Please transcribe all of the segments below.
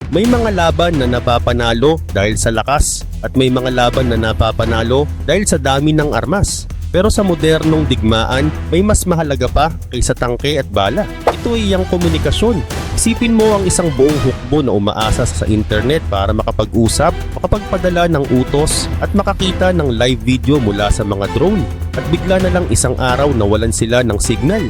May mga laban na napapanalo dahil sa lakas at may mga laban na napapanalo dahil sa dami ng armas. Pero sa modernong digmaan, may mas mahalaga pa kaysa tangke at bala. Ito ay ang komunikasyon. Isipin mo ang isang buong hukbo na umaasa sa internet para makapag-usap, makapagpadala ng utos at makakita ng live video mula sa mga drone. At bigla na lang isang araw nawalan sila ng signal.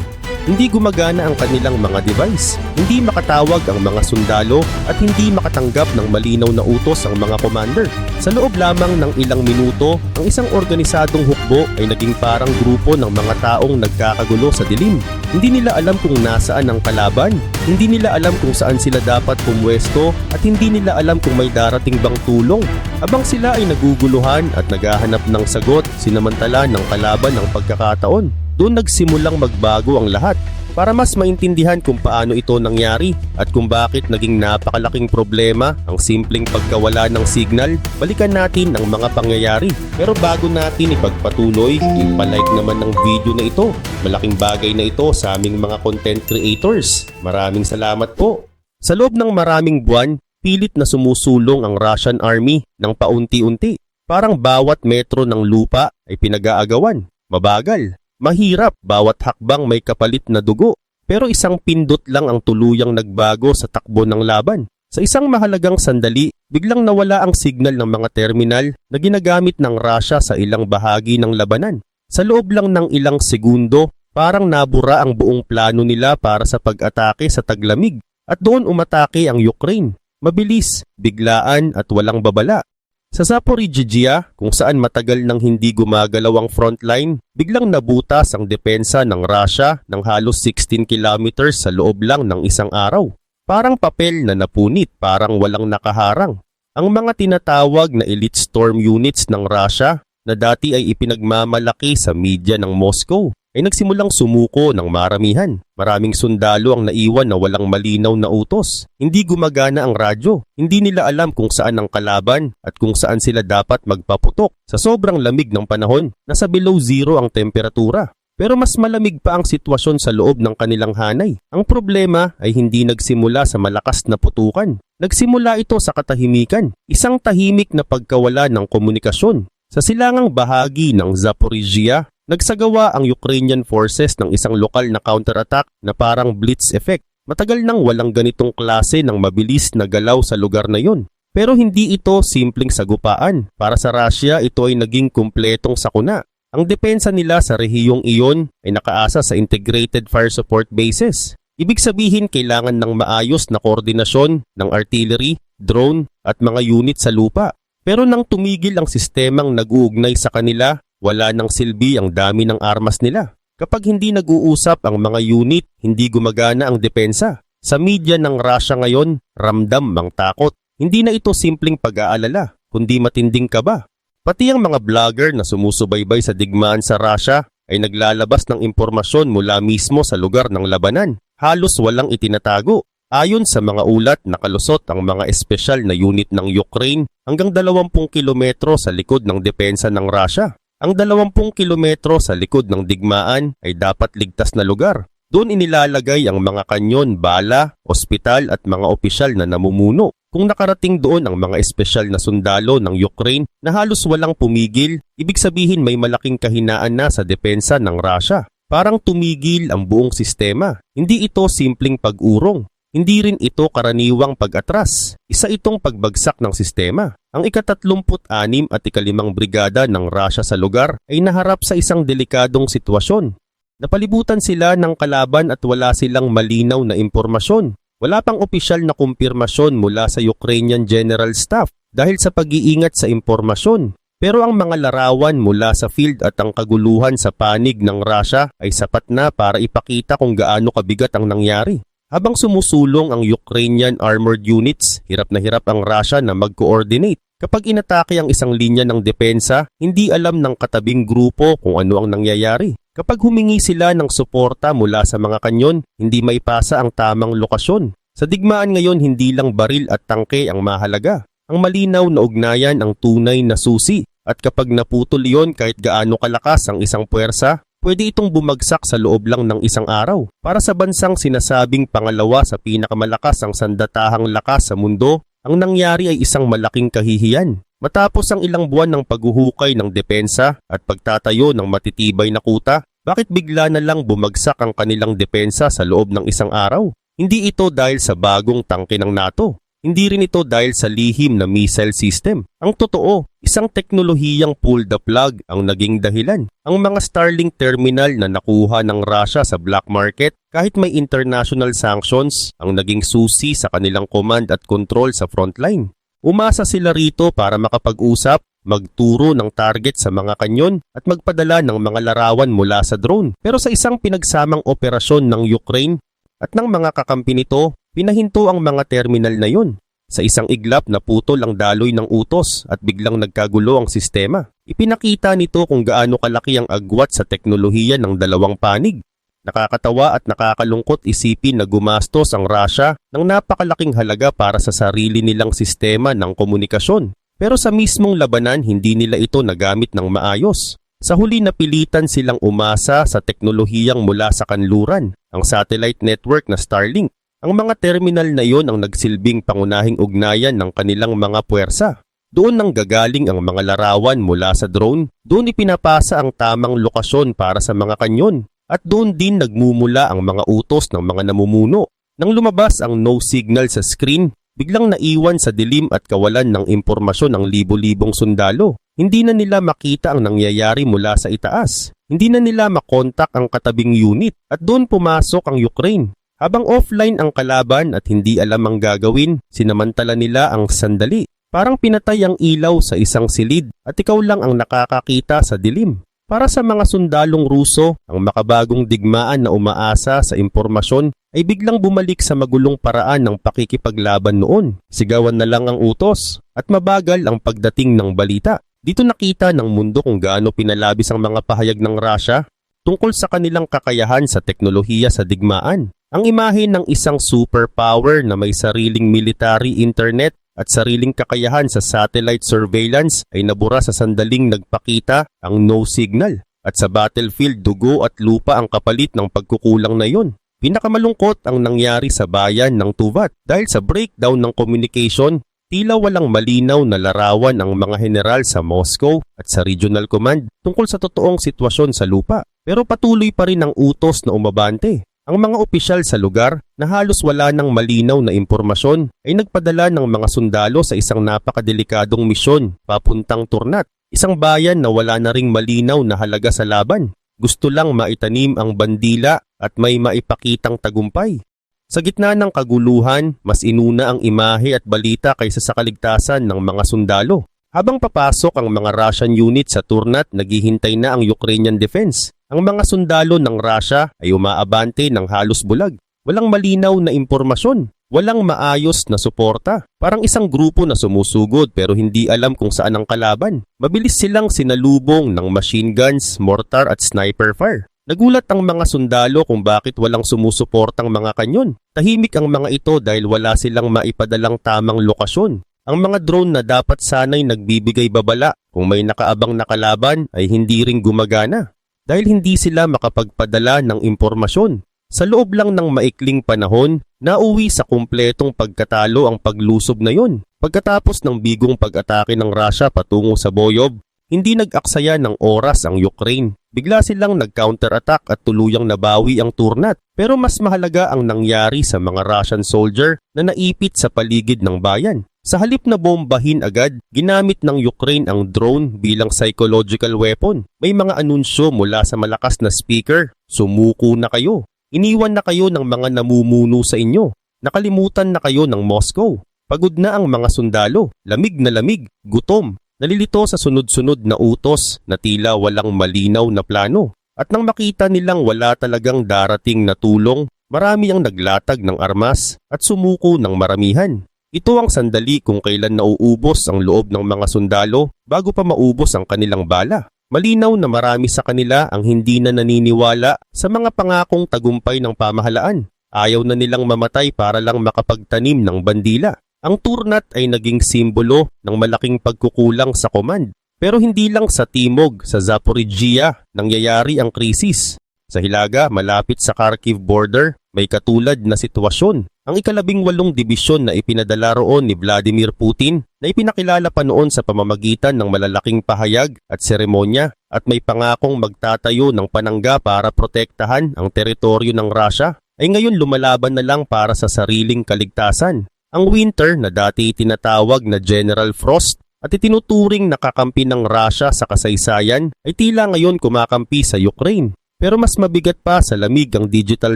Hindi gumagana ang kanilang mga device, hindi makatawag ang mga sundalo at hindi makatanggap ng malinaw na utos ang mga commander. Sa loob lamang ng ilang minuto, ang isang organisadong hukbo ay naging parang grupo ng mga taong nagkakagulo sa dilim. Hindi nila alam kung nasaan ang kalaban, hindi nila alam kung saan sila dapat pumwesto at hindi nila alam kung may darating bang tulong. Habang sila ay naguguluhan at naghahanap ng sagot, sinamantala ng kalaban ng pagkakataon. Doon nagsimulang magbago ang lahat. Para mas maintindihan kung paano ito nangyari at kung bakit naging napakalaking problema ang simpleng pagkawala ng signal, balikan natin ang mga pangyayari. Pero bago natin ipagpatuloy, ipalike naman ng video na ito. Malaking bagay na ito sa aming mga content creators. Maraming salamat po. Sa loob ng maraming buwan, pilit na sumusulong ang Russian Army ng paunti-unti. Parang bawat metro ng lupa ay pinag-aagawan. Mabagal. Mahirap, bawat hakbang may kapalit na dugo. Pero isang pindot lang ang tuluyang nagbago sa takbo ng laban. Sa isang mahalagang sandali, biglang nawala ang signal ng mga terminal na ginagamit ng Russia sa ilang bahagi ng labanan. Sa loob lang ng ilang segundo, parang nabura ang buong plano nila para sa pag-atake sa taglamig. At doon umatake ang Ukraine. Mabilis, biglaan at walang babala. Sa Zaporizhzhia, kung saan matagal nang hindi gumagalaw ang frontline, biglang nabutas ang depensa ng Russia ng halos 16 kilometers sa loob lang ng isang araw. Parang papel na napunit, parang walang nakaharang. Ang mga tinatawag na elite storm units ng Russia na dati ay ipinagmamalaki sa media ng Moscow ay nagsimulang sumuko ng maramihan. Maraming sundalo ang naiwan na walang malinaw na utos. Hindi gumagana ang radyo. Hindi nila alam kung saan ang kalaban at kung saan sila dapat magpaputok. Sa sobrang lamig ng panahon, nasa below zero ang temperatura. Pero mas malamig pa ang sitwasyon sa loob ng kanilang hanay. Ang problema ay hindi nagsimula sa malakas na putukan. Nagsimula ito sa katahimikan. Isang tahimik na pagkawala ng komunikasyon. Sa silangang bahagi ng Zaporizhzhia, nagsagawa ang Ukrainian forces ng isang lokal na counterattack na parang blitz effect. Matagal nang walang ganitong klase ng mabilis na galaw sa lugar na yun. Pero hindi ito simpleng sagupaan. Para sa Russia, ito ay naging kumpletong sakuna. Ang depensa nila sa rehiyong iyon ay nakaasa sa integrated fire support bases. Ibig sabihin kailangan ng maayos na koordinasyon ng artillery, drone at mga unit sa lupa. Pero nang tumigil ang sistemang nag-uugnay sa kanila, wala nang silbi ang dami ng armas nila. Kapag hindi nag-uusap ang mga unit, hindi gumagana ang depensa. Sa media ng Russia ngayon, ramdam ang takot. Hindi na ito simpleng pag-aalala, kundi matinding kaba. Pati ang mga vlogger na sumusubaybay sa digmaan sa Russia ay naglalabas ng impormasyon mula mismo sa lugar ng labanan. Halos walang itinatago. Ayon sa mga ulat, nakalusot ang mga espesyal na unit ng Ukraine hanggang 20 kilometro sa likod ng depensa ng Russia. Ang 20 kilometro sa likod ng digmaan ay dapat ligtas na lugar. Doon inilalagay ang mga kanyon, bala, ospital at mga opisyal na namumuno. Kung nakarating doon ang mga espesyal na sundalo ng Ukraine na halos walang pumigil, ibig sabihin may malaking kahinaan na sa depensa ng Russia. Parang tumigil ang buong sistema. Hindi ito simpleng pag-urong. Hindi rin ito karaniwang pag-atras. Isa itong pagbagsak ng sistema. Ang ika-36 at ika-5 brigada ng Russia sa lugar ay naharap sa isang delikadong sitwasyon. Napalibutan sila ng kalaban at wala silang malinaw na impormasyon. Wala pang opisyal na kumpirmasyon mula sa Ukrainian General Staff dahil sa pag-iingat sa impormasyon. Pero ang mga larawan mula sa field at ang kaguluhan sa panig ng Russia ay sapat na para ipakita kung gaano kabigat ang nangyari. Habang sumusulong ang Ukrainian armored units, hirap na hirap ang Russia na mag-coordinate. Kapag inatake ang isang linya ng depensa, hindi alam ng katabing grupo kung ano ang nangyayari. Kapag humingi sila ng suporta mula sa mga kanyon, hindi maipasa ang tamang lokasyon. Sa digmaan ngayon, hindi lang baril at tangke ang mahalaga. Ang malinaw na ugnayan ang tunay na susi. At kapag naputol iyon kahit gaano kalakas ang isang puwersa, pwede itong bumagsak sa loob lang ng isang araw. Para sa bansang sinasabing pangalawa sa pinakamalakas ang sandatahang lakas sa mundo, ang nangyari ay isang malaking kahihiyan. Matapos ang ilang buwan ng paghuhukay ng depensa at pagtatayo ng matitibay na kuta, bakit bigla na lang bumagsak ang kanilang depensa sa loob ng isang araw? Hindi ito dahil sa bagong tangke ng NATO. Hindi rin ito dahil sa lihim na missile system. Ang totoo, isang teknolohiyang pull the plug ang naging dahilan. Ang mga Starlink terminal na nakuha ng Russia sa black market kahit may international sanctions ang naging susi sa kanilang command at control sa frontline. Umasa sila rito para makapag-usap, magturo ng target sa mga kanyon at magpadala ng mga larawan mula sa drone. Pero sa isang pinagsamang operasyon ng Ukraine at ng mga kakampi nito, pinahinto ang mga terminal na yun. Sa isang iglap na putol ang daloy ng utos at biglang nagkagulo ang sistema. Ipinakita nito kung gaano kalaki ang agwat sa teknolohiya ng dalawang panig. Nakakatawa at nakakalungkot isipin na gumastos ang Russia ng napakalaking halaga para sa sarili nilang sistema ng komunikasyon. Pero sa mismong labanan hindi nila ito nagamit ng maayos. Sa huli napilitan silang umasa sa teknolohiyang mula sa kanluran, ang satellite network na Starlink. Ang mga terminal na iyon ang nagsilbing pangunahing ugnayan ng kanilang mga puwersa. Doon nang gagaling ang mga larawan mula sa drone, doon ipinapasa ang tamang lokasyon para sa mga kanyon. At doon din nagmumula ang mga utos ng mga namumuno. Nang lumabas ang no signal sa screen, biglang naiwan sa dilim at kawalan ng impormasyon ang libo-libong sundalo. Hindi na nila makita ang nangyayari mula sa itaas. Hindi na nila makontak ang katabing unit at doon pumasok ang Ukraine. Habang offline ang kalaban at hindi alam ang gagawin, sinamantala nila ang sandali. Parang pinatay ang ilaw sa isang silid at ikaw lang ang nakakakita sa dilim. Para sa mga sundalong Ruso, ang makabagong digmaan na umaasa sa impormasyon ay biglang bumalik sa magulong paraan ng pakikipaglaban noon. Sigawan na lang ang utos at mabagal ang pagdating ng balita. Dito nakita ng mundo kung gaano pinalabis ang mga pahayag ng Russia tungkol sa kanilang kakayahan sa teknolohiya sa digmaan. Ang imahe ng isang superpower na may sariling military internet at sariling kakayahan sa satellite surveillance ay nabura sa sandaling nagpakita ang no signal. At sa battlefield, dugo at lupa ang kapalit ng pagkukulang na iyon. Pinakamalungkot ang nangyari sa bayan ng Tuvat dahil sa breakdown ng communication, tila walang malinaw na larawan ang mga general sa Moscow at sa Regional Command tungkol sa totoong sitwasyon sa lupa. Pero patuloy pa rin ang utos na umabante. Ang mga opisyal sa lugar na halos wala ng malinaw na impormasyon ay nagpadala ng mga sundalo sa isang napakadelikadong misyon papuntang Turnat, isang bayan na wala na ring malinaw na halaga sa laban. Gusto lang maitanim ang bandila at may maipakitang tagumpay. Sa gitna ng kaguluhan, mas inuna ang imahe at balita kaysa sa kaligtasan ng mga sundalo. Habang papasok ang mga Russian unit sa Turnat, naghihintay na ang Ukrainian defense. Ang mga sundalo ng Russia ay umaabante ng halos bulag. Walang malinaw na impormasyon, walang maayos na suporta. Parang isang grupo na sumusugod pero hindi alam kung saan ang kalaban. Mabilis silang sinalubong ng machine guns, mortar at sniper fire. Nagulat ang mga sundalo kung bakit walang sumusuportang mga kanyon. Tahimik ang mga ito dahil wala silang maipadalang tamang lokasyon. Ang mga drone na dapat sana'y nagbibigay babala kung may nakaabang na kalaban ay hindi ring gumagana. Dahil hindi sila makapagpadala ng impormasyon. Sa loob lang ng maikling panahon, nauwi sa kumpletong pagkatalo ang paglusob na yon. Pagkatapos ng bigong pag-atake ng Russia patungo sa Boyov, hindi nag-aksaya ng oras ang Ukraine. Bigla silang nag-counter-attack at tuluyang nabawi ang Turnat. Pero mas mahalaga ang nangyari sa mga Russian soldier na naipit sa paligid ng bayan. Sa halip na bombahin agad, ginamit ng Ukraine ang drone bilang psychological weapon. May mga anunsyo mula sa malakas na speaker, sumuko na kayo. Iniwan na kayo ng mga namumuno sa inyo. Nakalimutan na kayo ng Moscow. Pagod na ang mga sundalo, lamig na lamig, gutom. Nalilito sa sunod-sunod na utos na tila walang malinaw na plano. At nang makita nilang wala talagang darating na tulong, marami ang naglatag ng armas at sumuko ng maramihan. Ito ang sandali kung kailan nauubos ang loob ng mga sundalo bago pa maubos ang kanilang bala. Malinaw na marami sa kanila ang hindi na naniniwala sa mga pangakong tagumpay ng pamahalaan. Ayaw na nilang mamatay para lang makapagtanim ng bandila. Ang Turnat ay naging simbolo ng malaking pagkukulang sa command. Pero hindi lang sa timog, sa Zaporizhia, nangyayari ang krisis. Sa Hilaga, malapit sa Kharkiv border, may katulad na sitwasyon. Ang ika-18 dibisyon na ipinadala roon ni Vladimir Putin na ipinakilala pa noon sa pamamagitan ng malalaking pahayag at seremonya at may pangakong magtatayo ng panangga para protektahan ang teritoryo ng Russia ay ngayon lumalaban na lang para sa sariling kaligtasan. Ang winter na dati tinatawag na General Frost at itinuturing nakakampi ng Russia sa kasaysayan ay tila ngayon kumakampi sa Ukraine. Pero mas mabigat pa sa lamig ang digital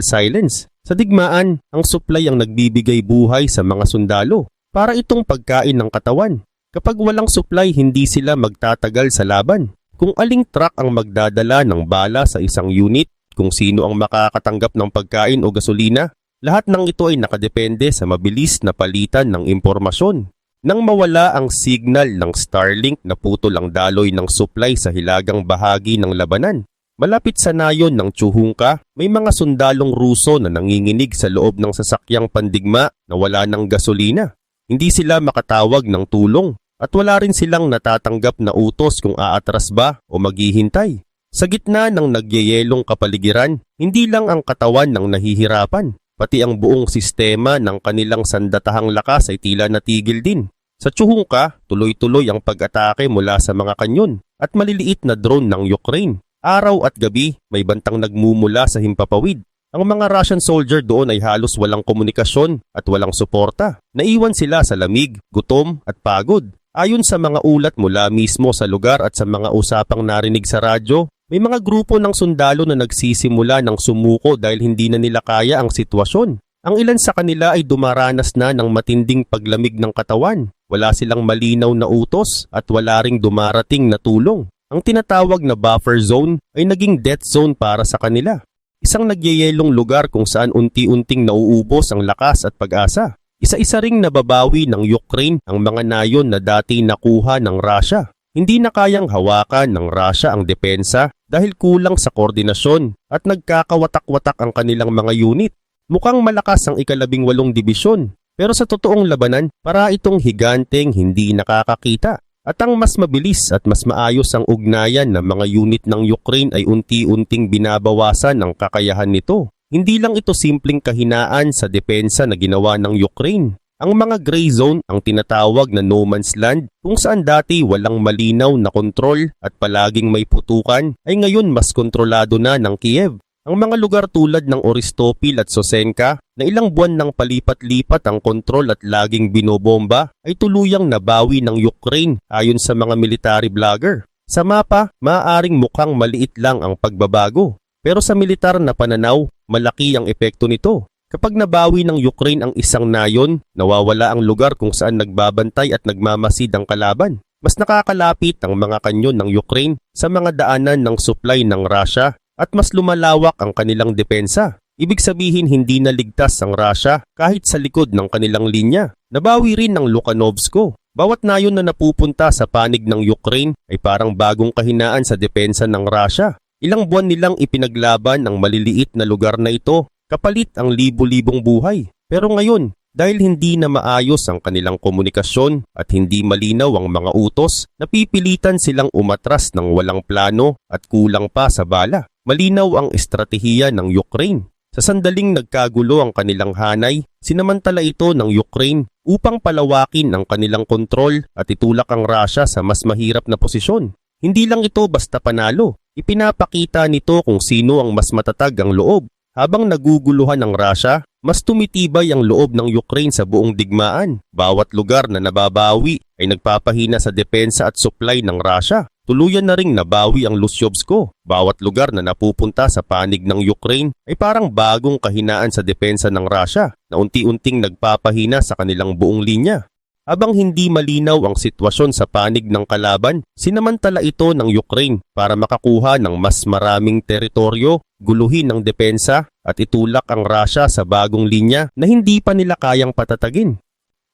silence. Sa digmaan, ang supply ang nagbibigay buhay sa mga sundalo para itong pagkain ng katawan. Kapag walang supply, hindi sila magtatagal sa laban. Kung aling truck ang magdadala ng bala sa isang unit, kung sino ang makakatanggap ng pagkain o gasolina, lahat ng ito ay nakadepende sa mabilis na palitan ng impormasyon. Nang mawala ang signal ng Starlink, naputol ang daloy ng supply sa hilagang bahagi ng labanan. Malapit sa nayon ng Chuhunka, may mga sundalong Ruso na nanginginig sa loob ng sasakyang pandigma na wala ng gasolina. Hindi sila makatawag ng tulong at wala rin silang natatanggap na utos kung aatras ba o maghihintay. Sa gitna ng nagyayelong kapaligiran, hindi lang ang katawan ng nahihirapan, pati ang buong sistema ng kanilang sandatahang lakas ay tila natigil din. Sa Chuhunka, tuloy-tuloy ang pag-atake mula sa mga kanyon at maliliit na drone ng Ukraine. Araw at gabi, may bantang nagmumula sa himpapawid. Ang mga Russian soldier doon ay halos walang komunikasyon at walang suporta. Naiwan sila sa lamig, gutom at pagod. Ayon sa mga ulat mula mismo sa lugar at sa mga usapang narinig sa radyo, may mga grupo ng sundalo na nagsisimula ng sumuko dahil hindi na nila kaya ang sitwasyon. Ang ilan sa kanila ay dumaranas na ng matinding paglamig ng katawan. Wala silang malinaw na utos at wala ring dumarating na tulong. Ang tinatawag na buffer zone ay naging death zone para sa kanila. Isang nagyayelong lugar kung saan unti-unting nauubos ang lakas at pag-asa. Isa-isa ring nababawi ng Ukraine ang mga nayon na dati nakuha ng Russia. Hindi na kayang hawakan ng Russia ang depensa dahil kulang sa koordinasyon at nagkakawatak-watak ang kanilang mga unit. Mukhang malakas ang ika-18 dibisyon, pero sa totoong labanan, para itong higanteng hindi nakakakita. At ang mas mabilis at mas maayos ang ugnayan ng mga unit ng Ukraine ay unti-unting binabawasan ang kakayahan nito. Hindi lang ito simpleng kahinaan sa depensa na ginawa ng Ukraine. Ang mga gray zone ang tinatawag na no man's land kung saan dati walang malinaw na kontrol at palaging may putukan ay ngayon mas kontrolado na ng Kiev. Ang mga lugar tulad ng Oristopil at Sosenka na ilang buwan nang palipat-lipat ang kontrol at laging binobomba ay tuluyang nabawi ng Ukraine ayon sa mga military blogger. Sa mapa, maaaring mukhang maliit lang ang pagbabago. Pero sa militar na pananaw, malaki ang epekto nito. Kapag nabawi ng Ukraine ang isang nayon, nawawala ang lugar kung saan nagbabantay at nagmamasid ang kalaban. Mas nakakalapit ang mga kanyon ng Ukraine sa mga daanan ng supply ng Russia at mas lumalawak ang kanilang depensa. Ibig sabihin hindi na ligtas ang Russia kahit sa likod ng kanilang linya. Nabawi rin ng Lukyanovsko. Bawat nayon na napupunta sa panig ng Ukraine ay parang bagong kahinaan sa depensa ng Russia. Ilang buwan nilang ipinaglaban ang maliliit na lugar na ito, kapalit ang libo-libong buhay. Pero ngayon, dahil hindi na maayos ang kanilang komunikasyon at hindi malinaw ang mga utos, napipilitan silang umatras ng walang plano at kulang pa sa bala. Malinaw ang estratehiya ng Ukraine. Sa sandaling nagkagulo ang kanilang hanay, sinamantala ito ng Ukraine upang palawakin ang kanilang kontrol at itulak ang Russia sa mas mahirap na posisyon. Hindi lang ito basta panalo, ipinapakita nito kung sino ang mas matatag ang loob. Habang naguguluhan ng Russia, mas tumitibay ang loob ng Ukraine sa buong digmaan. Bawat lugar na nababawi ay nagpapahina sa depensa at supply ng Russia. Tuluyan na ring nabawi ang Lusyovsko. Bawat lugar na napupunta sa panig ng Ukraine ay parang bagong kahinaan sa depensa ng Russia na unti-unting nagpapahina sa kanilang buong linya. Habang hindi malinaw ang sitwasyon sa panig ng kalaban, sinamantala ito ng Ukraine para makakuha ng mas maraming teritoryo, guluhin ang depensa at itulak ang Russia sa bagong linya na hindi pa nila kayang patatagin.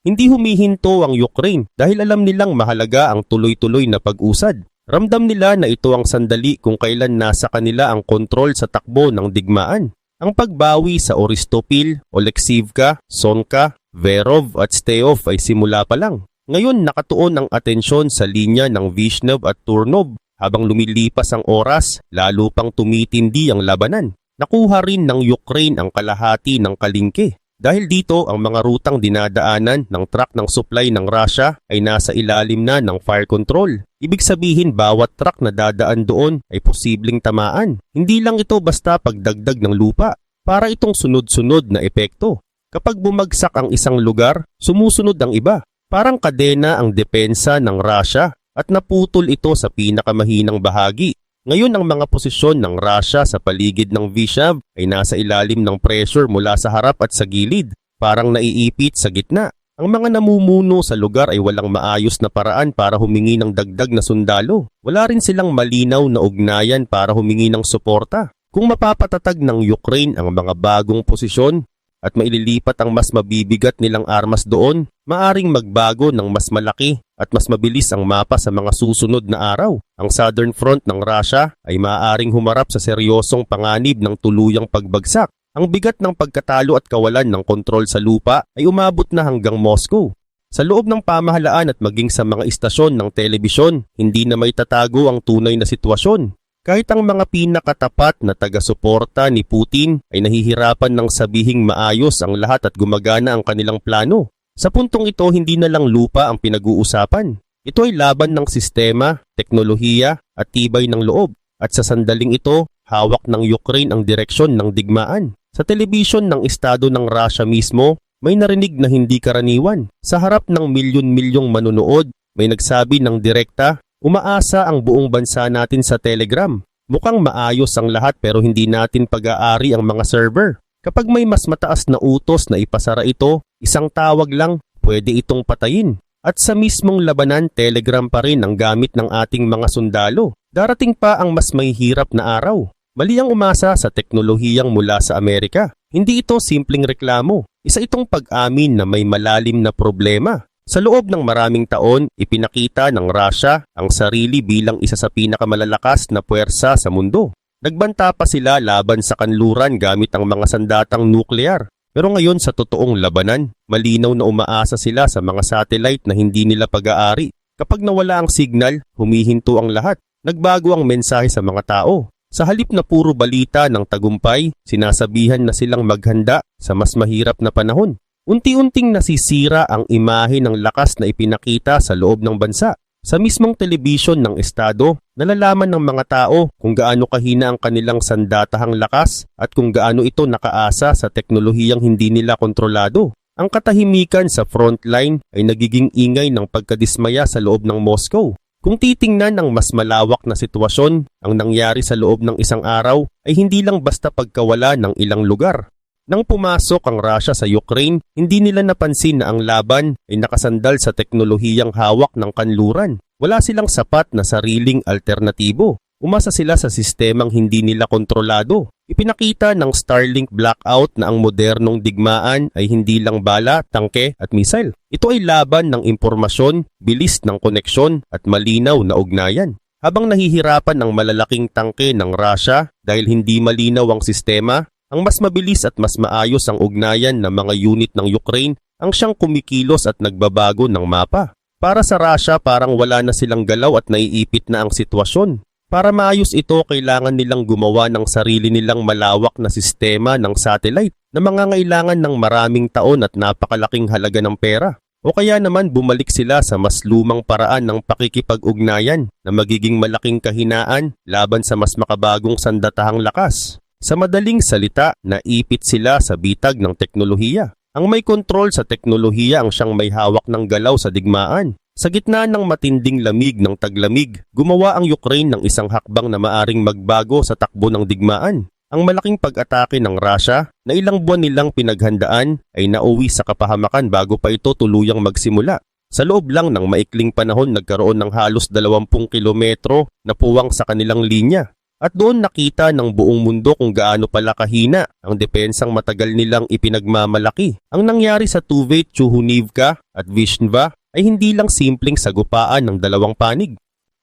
Hindi humihinto ang Ukraine dahil alam nilang mahalaga ang tuloy-tuloy na pag-usad. Ramdam nila na ito ang sandali kung kailan nasa kanila ang kontrol sa takbo ng digmaan. Ang pagbawi sa Oristopil, Oleksivka, Sonka, Verov at Steov ay simula pa lang. Ngayon nakatuon ang atensyon sa linya ng Vishnov at Turnov. Habang lumilipas ang oras, lalo pang tumitindi ang labanan. Nakuha rin ng Ukraine ang kalahati ng Kalingke. Dahil dito, ang mga rutang dinadaanan ng truck ng supply ng Russia ay nasa ilalim na ng fire control. Ibig sabihin, bawat truck na dadaan doon ay posibleng tamaan. Hindi lang ito basta pagdagdag ng lupa. Para itong sunod-sunod na epekto. Kapag bumagsak ang isang lugar, sumusunod ang iba. Parang kadena ang depensa ng Russia at naputol ito sa pinakamahinang bahagi. Ngayon ang mga posisyon ng Russia sa paligid ng Vyshov ay nasa ilalim ng pressure mula sa harap at sa gilid, parang naiipit sa gitna. Ang mga namumuno sa lugar ay walang maayos na paraan para humingi ng dagdag na sundalo. Wala rin silang malinaw na ugnayan para humingi ng suporta. Kung mapapatatag ng Ukraine ang mga bagong posisyon at maililipat ang mas mabibigat nilang armas doon, maaring magbago ng mas malaki at mas mabilis ang mapa sa mga susunod na araw. Ang Southern Front ng Russia ay maaaring humarap sa seryosong panganib ng tuluyang pagbagsak. Ang bigat ng pagkatalo at kawalan ng kontrol sa lupa ay umabot na hanggang Moscow. Sa loob ng pamahalaan at maging sa mga istasyon ng telebisyon, hindi na may tatago ang tunay na sitwasyon. Kahit ang mga pinakatapat na taga-suporta ni Putin ay nahihirapan ng sabihing maayos ang lahat at gumagana ang kanilang plano. Sa puntong ito, hindi na lang lupa ang pinag-uusapan. Ito ay laban ng sistema, teknolohiya at tibay ng loob. At sa sandaling ito, hawak ng Ukraine ang direksyon ng digmaan. Sa telebisyon ng estado ng Russia mismo, may narinig na hindi karaniwan. Sa harap ng milyon-milyong manonood, may nagsabi ng direkta, "Umaasa ang buong bansa natin sa Telegram. Mukhang maayos ang lahat pero hindi natin pag-aari ang mga server. Kapag may mas mataas na utos na ipasara ito, isang tawag lang, pwede itong patayin." At sa mismong labanan, Telegram pa rin ang gamit ng ating mga sundalo. Darating pa ang mas mahihirap na araw. Mali ang umasa sa teknolohiyang mula sa Amerika. Hindi ito simpleng reklamo. Isa itong pag-amin na may malalim na problema. Sa loob ng maraming taon, ipinakita ng Russia ang sarili bilang isa sa pinakamalalakas na puwersa sa mundo. Nagbanta pa sila laban sa kanluran gamit ang mga sandatang nuklear. Pero ngayon sa totoong labanan, malinaw na umaasa sila sa mga satellite na hindi nila pag-aari. Kapag nawala ang signal, humihinto ang lahat. Nagbago ang mensahe sa mga tao. Sa halip na puro balita ng tagumpay, sinasabihan na silang maghanda sa mas mahirap na panahon. Unti-unting nasisira ang imahe ng lakas na ipinakita sa loob ng bansa. Sa mismong telebisyon ng estado, nalalaman ng mga tao kung gaano kahina ang kanilang sandatahang lakas at kung gaano ito nakaasa sa teknolohiyang hindi nila kontrolado. Ang katahimikan sa frontline ay nagiging ingay ng pagkadismaya sa loob ng Moscow. Kung titingnan ang mas malawak na sitwasyon, ang nangyari sa loob ng isang araw ay hindi lang basta pagkawala ng ilang lugar. Nang pumasok ang Russia sa Ukraine, hindi nila napansin na ang laban ay nakasandal sa teknolohiyang hawak ng kanluran. Wala silang sapat na sariling alternatibo. Umasa sila sa sistemang hindi nila kontrolado. Ipinakita ng Starlink blackout na ang modernong digmaan ay hindi lang bala, tangke at missile. Ito ay laban ng impormasyon, bilis ng koneksyon at malinaw na ugnayan. Habang nahihirapan ang malalaking tangke ng Russia dahil hindi malinaw ang sistema, ang mas mabilis at mas maayos ang ugnayan ng mga unit ng Ukraine ang siyang kumikilos at nagbabago ng mapa. Para sa Russia, parang wala na silang galaw at naiipit na ang sitwasyon. Para maayos ito, kailangan nilang gumawa ng sarili nilang malawak na sistema ng satellite na mangangailangan ng maraming taon at napakalaking halaga ng pera. O kaya naman bumalik sila sa mas lumang paraan ng pakikipag-ugnayan na magiging malaking kahinaan laban sa mas makabagong sandatahang lakas. Sa madaling salita, naipit sila sa bitag ng teknolohiya. Ang may kontrol sa teknolohiya ang siyang may hawak ng galaw sa digmaan. Sa gitna ng matinding lamig ng taglamig, gumawa ang Ukraine ng isang hakbang na maaring magbago sa takbo ng digmaan. Ang malaking pag-atake ng Russia na ilang buwan nilang pinaghandaan ay nauwi sa kapahamakan bago pa ito tuluyang magsimula. Sa loob lang ng maikling panahon nagkaroon ng halos 20 kilometro na puwang sa kanilang linya. At doon nakita ng buong mundo kung gaano pala kahina ang depensang matagal nilang ipinagmamalaki. Ang nangyari sa Tuve, Chuhunivka at Vishnyva ay hindi lang simpleng sagupaan ng dalawang panig.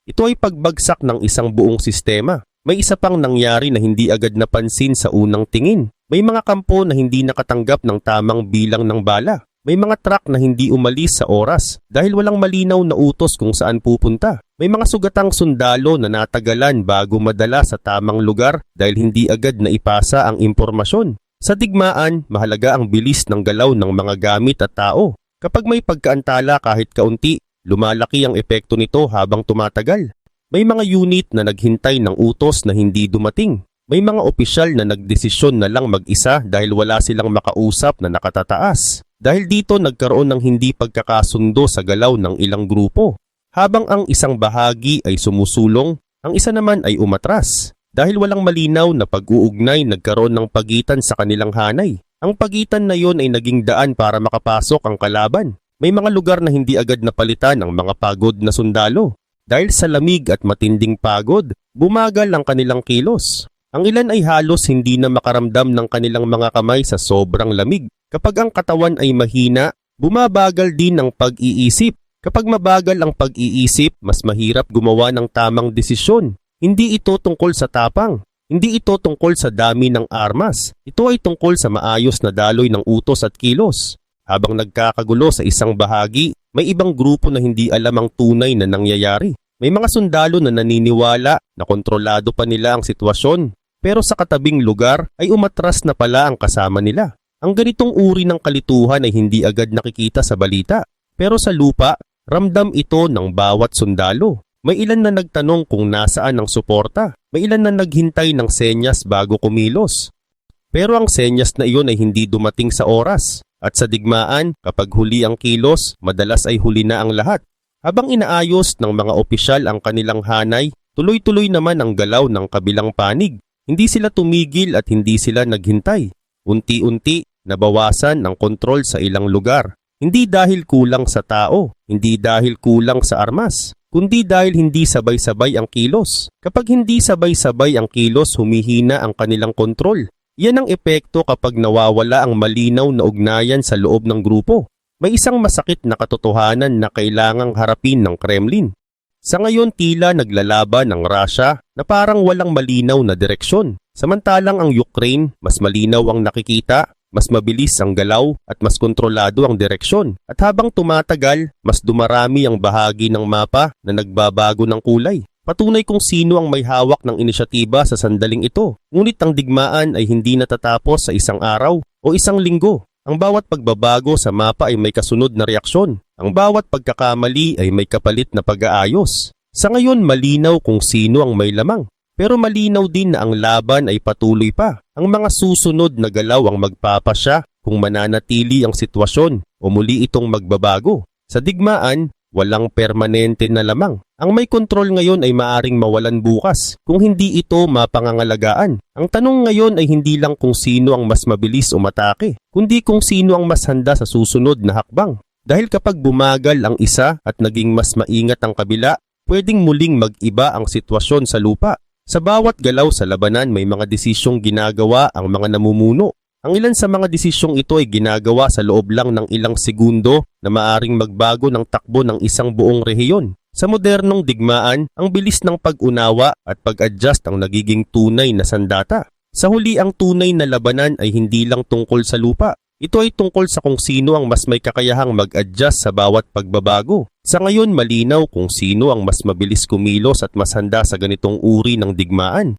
Ito ay pagbagsak ng isang buong sistema. May isa pang nangyari na hindi agad napansin sa unang tingin. May mga kampo na hindi nakatanggap ng tamang bilang ng bala. May mga truck na hindi umalis sa oras dahil walang malinaw na utos kung saan pupunta. May mga sugatang sundalo na natagalan bago madala sa tamang lugar dahil hindi agad na ipasa ang impormasyon. Sa digmaan, mahalaga ang bilis ng galaw ng mga gamit at tao. Kapag may pagkaantala kahit kaunti, lumalaki ang epekto nito habang tumatagal. May mga unit na naghintay ng utos na hindi dumating. May mga opisyal na nagdesisyon na lang mag-isa dahil wala silang makausap na nakatataas. Dahil dito nagkaroon ng hindi pagkakasundo sa galaw ng ilang grupo. Habang ang isang bahagi ay sumusulong, ang isa naman ay umatras. Dahil walang malinaw na pag-uugnay, nagkaroon ng pagitan sa kanilang hanay. Ang pagitan na yon ay naging daan para makapasok ang kalaban. May mga lugar na hindi agad napalitan ang mga pagod na sundalo. Dahil sa lamig at matinding pagod, bumagal ang kanilang kilos. Ang ilan ay halos hindi na makaramdam ng kanilang mga kamay sa sobrang lamig. Kapag ang katawan ay mahina, bumabagal din ang pag-iisip. Kapag mabagal ang pag-iisip, mas mahirap gumawa ng tamang desisyon. Hindi ito tungkol sa tapang. Hindi ito tungkol sa dami ng armas. Ito ay tungkol sa maayos na daloy ng utos at kilos. Habang nagkakagulo sa isang bahagi, may ibang grupo na hindi alam ang tunay na nangyayari. May mga sundalo na naniniwala na kontrolado pa nila ang sitwasyon. Pero sa katabing lugar ay umatras na pala ang kasama nila. Ang ganitong uri ng kalituhan ay hindi agad nakikita sa balita. Pero sa lupa, ramdam ito ng bawat sundalo. May ilan na nagtanong kung nasaan ang suporta. May ilan na naghintay ng senyas bago kumilos. Pero ang senyas na iyon ay hindi dumating sa oras. At sa digmaan, kapag huli ang kilos, madalas ay huli na ang lahat. Habang inaayos ng mga opisyal ang kanilang hanay, tuloy-tuloy naman ang galaw ng kabilang panig. Hindi sila tumigil at hindi sila naghintay. Unti-unti, nabawasan ang kontrol sa ilang lugar. Hindi dahil kulang sa tao, hindi dahil kulang sa armas, kundi dahil hindi sabay-sabay ang kilos. Kapag hindi sabay-sabay ang kilos, humihina ang kanilang kontrol. Yan ang epekto kapag nawawala ang malinaw na ugnayan sa loob ng grupo. May isang masakit na katotohanan na kailangang harapin ng Kremlin. Sa ngayon tila naglalaban ang Russia na parang walang malinaw na direksyon. Samantalang ang Ukraine, mas malinaw ang nakikita, mas mabilis ang galaw at mas kontrolado ang direksyon. At habang tumatagal, mas dumarami ang bahagi ng mapa na nagbabago ng kulay. Patunay kung sino ang may hawak ng inisyatiba sa sandaling ito. Ngunit ang digmaan ay hindi natatapos sa isang araw o isang linggo. Ang bawat pagbabago sa mapa ay may kasunod na reaksyon. Ang bawat pagkakamali ay may kapalit na pag-aayos. Sa ngayon malinaw kung sino ang may lamang. Pero malinaw din na ang laban ay patuloy pa. Ang mga susunod na galaw ang magpapasya kung mananatili ang sitwasyon o muli itong magbabago. Sa digmaan, walang permanente na lamang. Ang may kontrol ngayon ay maaring mawalan bukas kung hindi ito mapangangalagaan. Ang tanong ngayon ay hindi lang kung sino ang mas mabilis umatake, kundi kung sino ang mas handa sa susunod na hakbang. Dahil kapag bumagal ang isa at naging mas maingat ang kabila, pwedeng muling mag-iba ang sitwasyon sa lupa. Sa bawat galaw sa labanan may mga desisyong ginagawa ang mga namumuno. Ang ilan sa mga desisyong ito ay ginagawa sa loob lang ng ilang segundo na maaring magbago ng takbo ng isang buong rehiyon. Sa modernong digmaan, ang bilis ng pag-unawa at pag-adjust ang nagiging tunay na sandata. Sa huli, ang tunay na labanan ay hindi lang tungkol sa lupa. Ito ay tungkol sa kung sino ang mas may kakayahang mag-adjust sa bawat pagbabago. Sa ngayon, malinaw kung sino ang mas mabilis kumilos at mas handa sa ganitong uri ng digmaan.